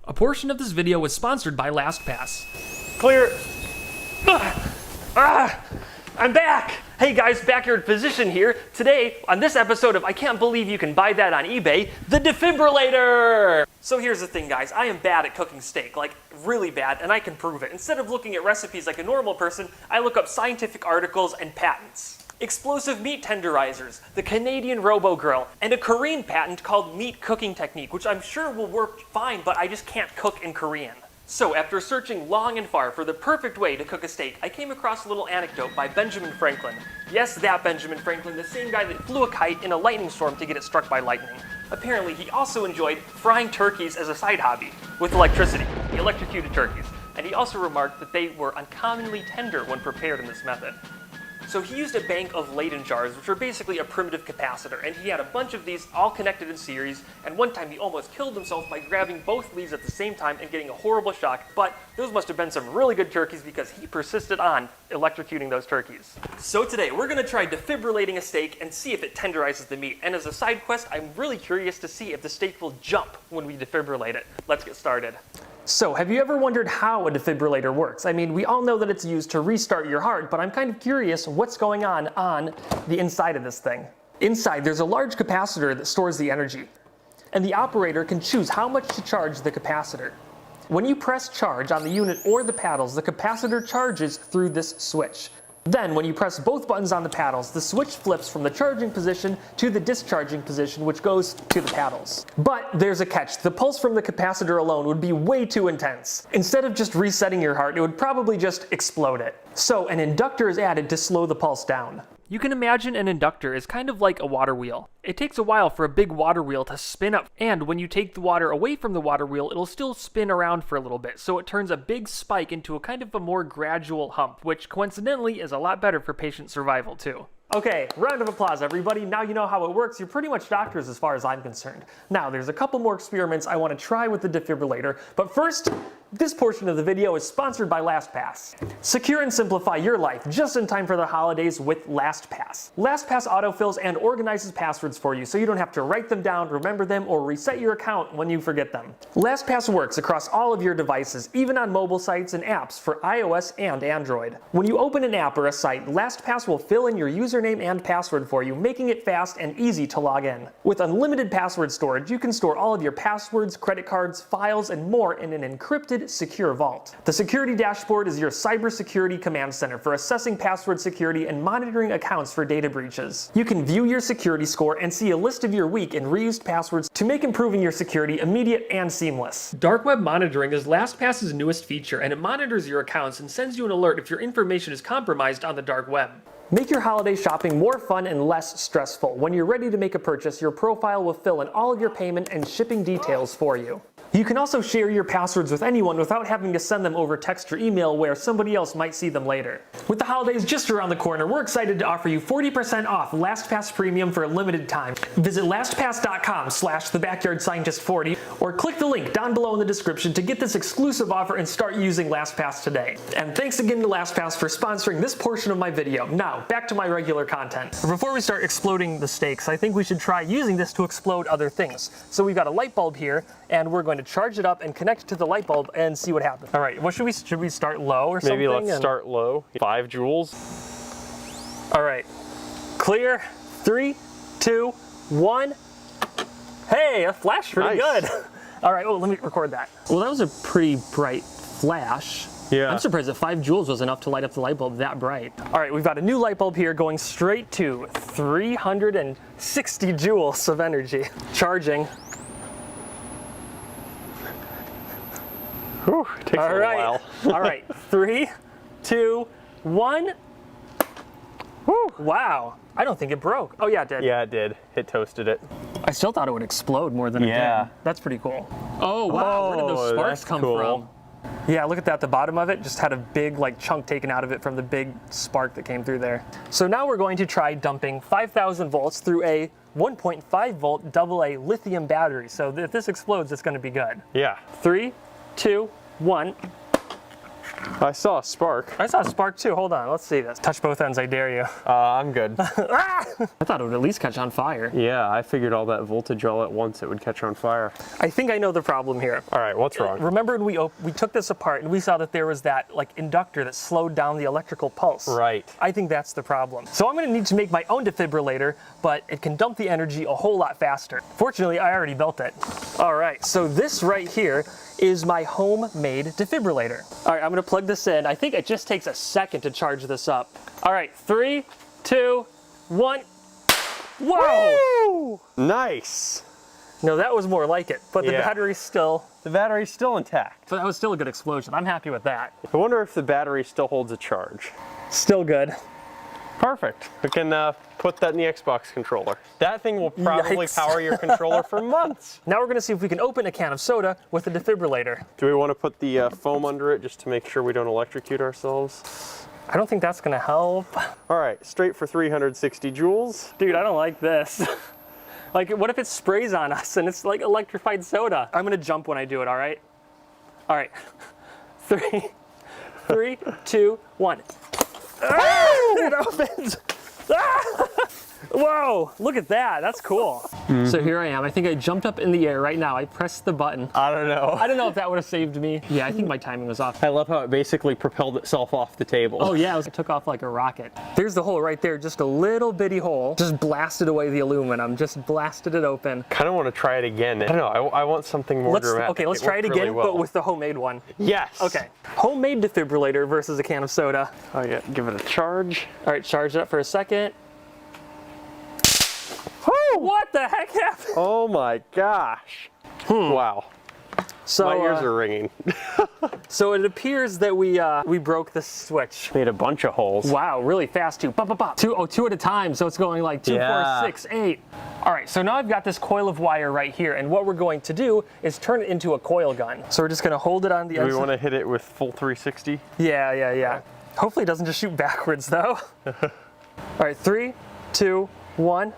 A portion of this video was sponsored by LastPass. Clear. I'm back! Hey guys, Backyard Physician here. Today, on this episode of I Can't Believe You Can Buy That on eBay, the defibrillator! So here's the thing, guys. I am bad at cooking steak, like really bad, and I can prove it. Instead of looking at recipes like a normal person, I look up scientific articles and patents. Explosive meat tenderizers, the Canadian Robo-Grill, and a Korean patent called meat cooking technique, which I'm sure will work fine, but I just can't cook in Korean. So after searching long and far for the perfect way to cook a steak, I came across a little anecdote by Benjamin Franklin. Yes, that Benjamin Franklin, the same guy that flew a kite in a lightning storm to get it struck by lightning. Apparently, he also enjoyed frying turkeys as a side hobby with electricity. He electrocuted turkeys. And he also remarked that they were uncommonly tender when prepared in this method. So he used a bank of Leyden jars, which are basically a primitive capacitor, and he had a bunch of these all connected in series, and one time he almost killed himself by grabbing both leads at the same time and getting a horrible shock, but those must have been some really good turkeys because he persisted on electrocuting those turkeys. So today, we're going to try defibrillating a steak and see if it tenderizes the meat, and as a side quest, I'm really curious to see if the steak will jump when we defibrillate it. Let's get started. So, have you ever wondered how a defibrillator works? I mean, we all know that it's used to restart your heart, but I'm kind of curious what's going on the inside of this thing. Inside, there's a large capacitor that stores the energy, and the operator can choose how much to charge the capacitor. When you press charge on the unit or the paddles, the capacitor charges through this switch. Then, when you press both buttons on the paddles, the switch flips from the charging position to the discharging position, which goes to the paddles. But there's a catch. The pulse from the capacitor alone would be way too intense. Instead of just resetting your heart, it would probably just explode it. So an inductor is added to slow the pulse down. You can imagine an inductor is kind of like a water wheel. It takes a while for a big water wheel to spin up, and when you take the water away from the water wheel, it'll still spin around for a little bit, so it turns a big spike into a kind of a more gradual hump, which coincidentally is a lot better for patient survival too. Okay, round of applause everybody. Now you know how it works. You're pretty much doctors as far as I'm concerned. Now, there's a couple more experiments I want to try with the defibrillator, but first, this portion of the video is sponsored by LastPass. Secure and simplify your life just in time for the holidays with LastPass. LastPass autofills and organizes passwords for you so you don't have to write them down, remember them, or reset your account when you forget them. LastPass works across all of your devices, even on mobile sites and apps for iOS and Android. When you open an app or a site, LastPass will fill in your username and password for you, making it fast and easy to log in. With unlimited password storage, you can store all of your passwords, credit cards, files, and more in an encrypted, secure vault. The security dashboard is your cybersecurity command center for assessing password security and monitoring accounts for data breaches. You can view your security score and see a list of your weak and reused passwords to make improving your security immediate and seamless. Dark web monitoring is LastPass's newest feature, and it monitors your accounts and sends you an alert if your information is compromised on the dark web. Make your holiday shopping more fun and less stressful. When you're ready to make a purchase, your profile will fill in all of your payment and shipping details for you. You can also share your passwords with anyone without having to send them over text or email where somebody else might see them later. With the holidays just around the corner, we're excited to offer you 40% off LastPass Premium for a limited time. Visit lastpass.com/thebackyardscientist40 or click the link down below in the description to get this exclusive offer and start using LastPass today. And thanks again to LastPass for sponsoring this portion of my video. Now, back to my regular content. Before we start exploding the steaks, I think we should try using this to explode other things. So we've got a light bulb here, and we're going to charge it up and connect it to the light bulb and see what happens. All right, what should we start low or something? Maybe let's start low. 5 joules. All right, clear. 3, 2, 1. Hey, that flashed pretty good. All right, oh, let me record that. Well, that was a pretty bright flash. Yeah. I'm surprised that 5 joules was enough to light up the light bulb that bright. All right, we've got a new light bulb here going straight to 360 joules of energy. Charging. Whew, it takes a little while. All right, 3, 2, 1. Whew, wow, I don't think it broke. Oh yeah, it did. Yeah, it did. It toasted it. I still thought it would explode more than it did. That's pretty cool. Oh wow, where did those sparks come from? Yeah, look at that. The bottom of it just had a big chunk taken out of it from the big spark that came through there. So now we're going to try dumping 5,000 volts through a 1.5 volt AA lithium battery. So if this explodes, it's going to be good. Yeah. 3, 2, 1. I saw a spark. I saw a spark too. Hold on, let's see this. Touch both ends, I dare you. I'm good. I thought it would at least catch on fire. Yeah, I figured all that voltage all at once it would catch on fire. I think I know the problem here. All right, what's wrong? Remember when we took this apart and we saw that there was that like inductor that slowed down the electrical pulse? Right. I think that's the problem. So I'm gonna need to make my own defibrillator, but it can dump the energy a whole lot faster. Fortunately, I already built it. All right, so this right here is my homemade defibrillator. All right, I'm gonna plug this in. I think it just takes a second to charge this up. All right, 3, 2, 1. Whoa! Woo! Nice. No, that was more like it, but the Yeah. battery's still, The battery's still intact. but that was still a good explosion. I'm happy with that. I wonder if the battery still holds a charge. Still good. Perfect. We can put that in the Xbox controller. That thing will probably Yikes. power your controller for months. Now we're gonna see if we can open a can of soda with a defibrillator. Do we want to put the foam under it just to make sure we don't electrocute ourselves? I don't think that's gonna help. All right, straight for 360 joules. Dude, I don't like this. Like, what if it sprays on us and it's like electrified soda? I'm gonna jump when I do it, all right? All right, 3, 2, 1. Ah! It opens. Ah! Whoa, look at that, that's cool. So here I am, I think I jumped up in the air right now. I pressed the button. I don't know. I don't know if that would have saved me. Yeah, I think my timing was off. I love how it basically propelled itself off the table. Oh yeah, it took off like a rocket. There's the hole right there, just a little bitty hole. Just blasted away the aluminum, just blasted it open. Kind of want to try it again. I don't know, I want something more dramatic. Okay, let's try it worked again, really well. but with the homemade one. Yes. Okay, homemade defibrillator versus a can of soda. Oh yeah, give it a charge. All right, charge it up for a second. What the heck happened? Oh my gosh. Wow. So, My ears are ringing. so it appears that we broke the switch. Made a bunch of holes. Wow, really fast too. Bop, bop, bop. Two at a time, so it's going like 2, Yeah. 4, 6, 8. All right, so now I've got this coil of wire right here, and what we're going to do is turn it into a coil gun. So we're just gonna hold it on the Do edge. we want to hit it with full 360? Yeah. Hopefully it doesn't just shoot backwards though. All right, 3, 2, 1.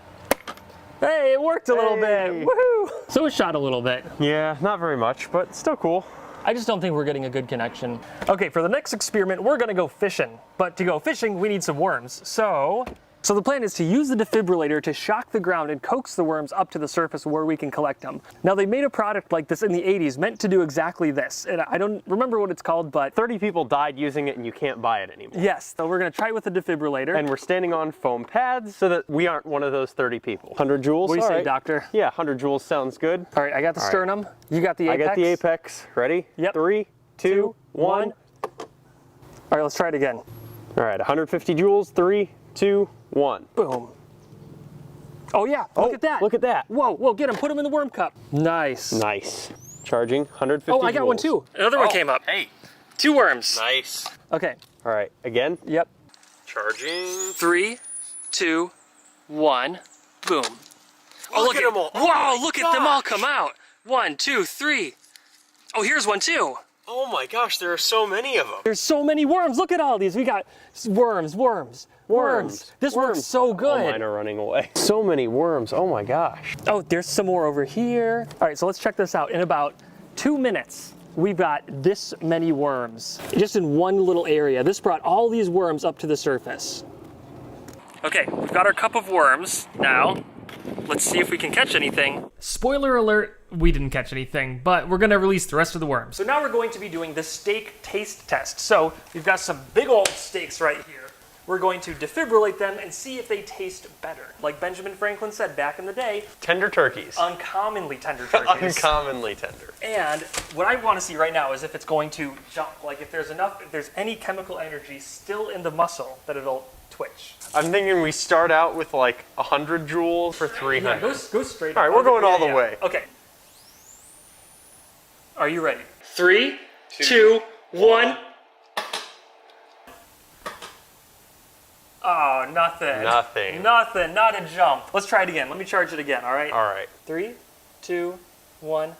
Hey, it worked a little bit. Hey. Woohoo! So it shot a little bit. Yeah, not very much, but still cool. I just don't think we're getting a good connection. Okay, for the next experiment, we're gonna go fishing. But to go fishing, we need some worms. So the plan is to use the defibrillator to shock the ground and coax the worms up to the surface where we can collect them. Now they made a product like this in the 80s meant to do exactly this. And I don't remember what it's called, but 30 people died using it and you can't buy it anymore. yes, so we're gonna try it with the defibrillator. And we're standing on foam pads so that we aren't one of those 30 people. 100 joules? What do you All say, right. doctor? Yeah, 100 joules sounds good. All right, I got the All right. sternum. You got the apex? I got the apex. Ready? Yep. 3, 2, 1. All right, let's try it again. All right, 150 joules. 3, 2, 1. Boom. Oh yeah, look at that. Look at that. Whoa, get him, put him in the worm cup. Nice. Nice. Charging 150 Oh, I got one joules. too. Another one came up. Hey. 2 worms. Nice. Okay, All right, again. yep. Charging. 3, 2, 1, boom. Oh, Look at them all. Oh Wow, my look at them all gosh. come out. 1, 2, 3. Oh, here's one too. Oh my gosh, there are so many of them. There's so many worms. Look at all these. We got worms. This works so Oh, good. mine are running away. So many worms. Oh my gosh. Oh, there's some more over here. All right, so let's check this out. In about 2 minutes, we've got this many worms just in one little area. This brought all these worms up to the surface. Okay, we've got our cup of worms now. Let's see if we can catch anything. Spoiler alert, we didn't catch anything, but we're gonna release the rest of the worms. So now we're going to be doing the steak taste test. So we've got some big old steaks right here. We're going to defibrillate them and see if they taste better. Like Benjamin Franklin said back in the day, Tender turkeys. uncommonly tender turkeys. Uncommonly tender. And what I want to see right now is if it's going to jump. Like if there's any chemical energy still in the muscle that it'll twitch. I'm thinking we start out with like 100 joules for 300. Yeah, go straight. All right, we're going all the way. Okay. Are you ready? 3, 2, 1. Oh, nothing. Nothing. Nothing, not a jump. Let's try it again. Let me charge it again, all right? All right. 3, 2, 1.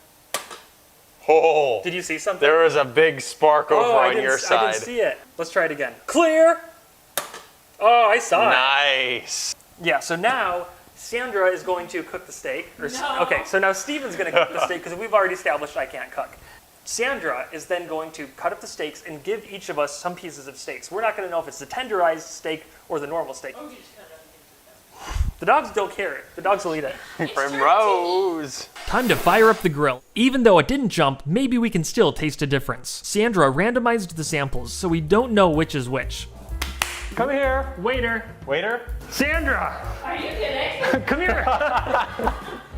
Oh, Did you see something? there was a big spark over I on didn't, your I side. didn't see it. Let's try it again. Clear. Oh, I saw it. Nice. Yeah, so now Sandra is going to cook the steak. Okay, so now Steven's going to cook the steak because we've already established I can't cook. Sandra is then going to cut up the steaks and give each of us some pieces of steaks. We're not going to know if it's the tenderized steak or the normal steak. The dogs don't care. The dogs will eat it. Primrose. Time to fire up the grill. Even though it didn't jump, maybe we can still taste a difference. Sandra randomized the samples, so we don't know which is which. Come here. Waiter. Waiter. Sandra. Are you kidding? Come here.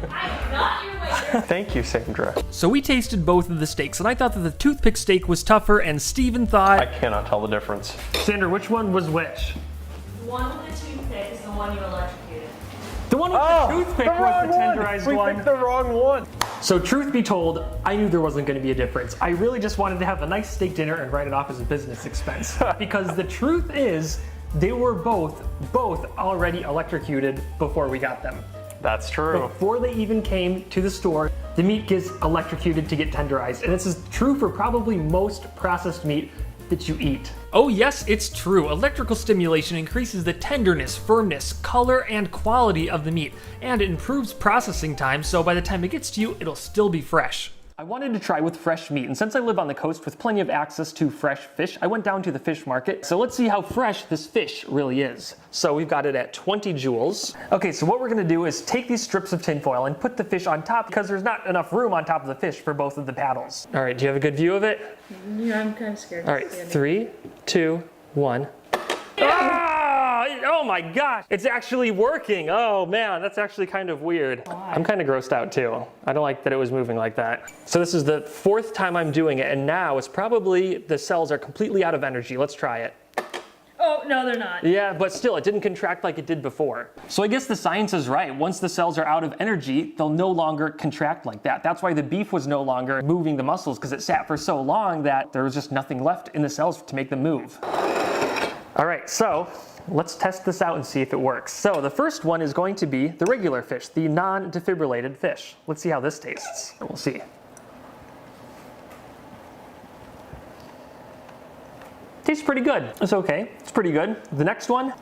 I'm not your waiter. Thank you, Sandra. So we tasted both of the steaks, and I thought that the toothpick steak was tougher, and Steven thought... I cannot tell the difference. Sandra, which one was which? The one with the toothpick is the one you electrocuted. The one with the toothpick was the tenderized We one. picked the wrong one. So truth be told, I knew there wasn't going to be a difference. I really just wanted to have a nice steak dinner and write it off as a business expense. Because the truth is, they were both already electrocuted before we got them. That's true. Before they even came to the store, the meat gets electrocuted to get tenderized. And this is true for probably most processed meat that you eat. Oh yes, it's true. Electrical stimulation increases the tenderness, firmness, color, and quality of the meat, and it improves processing time, so by the time it gets to you, it'll still be fresh. I wanted to try with fresh meat, and since I live on the coast with plenty of access to fresh fish, I went down to the fish market. So let's see how fresh this fish really is. So we've got it at 20 joules. Okay, so what we're gonna do is take these strips of tinfoil and put the fish on top because there's not enough room on top of the fish for both of the paddles. All right, do you have a good view of it? Yeah, I'm kind of scared. All right, 3, 2, 1. Ah! Oh my gosh, it's actually working. Oh man, that's actually kind of weird. I'm kind of grossed out too. I don't like that it was moving like that. So this is the 4th time I'm doing it, and now it's probably the cells are completely out of energy. Let's try it. Oh, no, they're not. Yeah, but still, it didn't contract like it did before. So I guess the science is right. Once the cells are out of energy, they'll no longer contract like that. That's why the beef was no longer moving the muscles, because it sat for so long that there was just nothing left in the cells to make them move. All right, so let's test this out and see if it works. So the first one is going to be the regular fish, the non-defibrillated fish. Let's see how this tastes. We'll see. Tastes pretty good. It's okay. It's pretty good. The next one.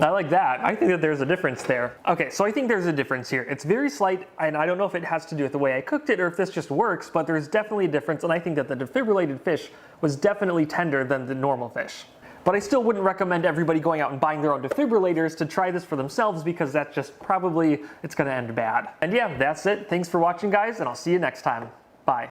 I like that. I think that there's a difference there. Okay, so I think there's a difference here. It's very slight, and I don't know if it has to do with the way I cooked it or if this just works, but there's definitely a difference, and I think that the defibrillated fish was definitely tender than the normal fish. But I still wouldn't recommend everybody going out and buying their own defibrillators to try this for themselves because that's just probably, it's gonna end bad. And yeah, that's it. Thanks for watching, guys, and I'll see you next time.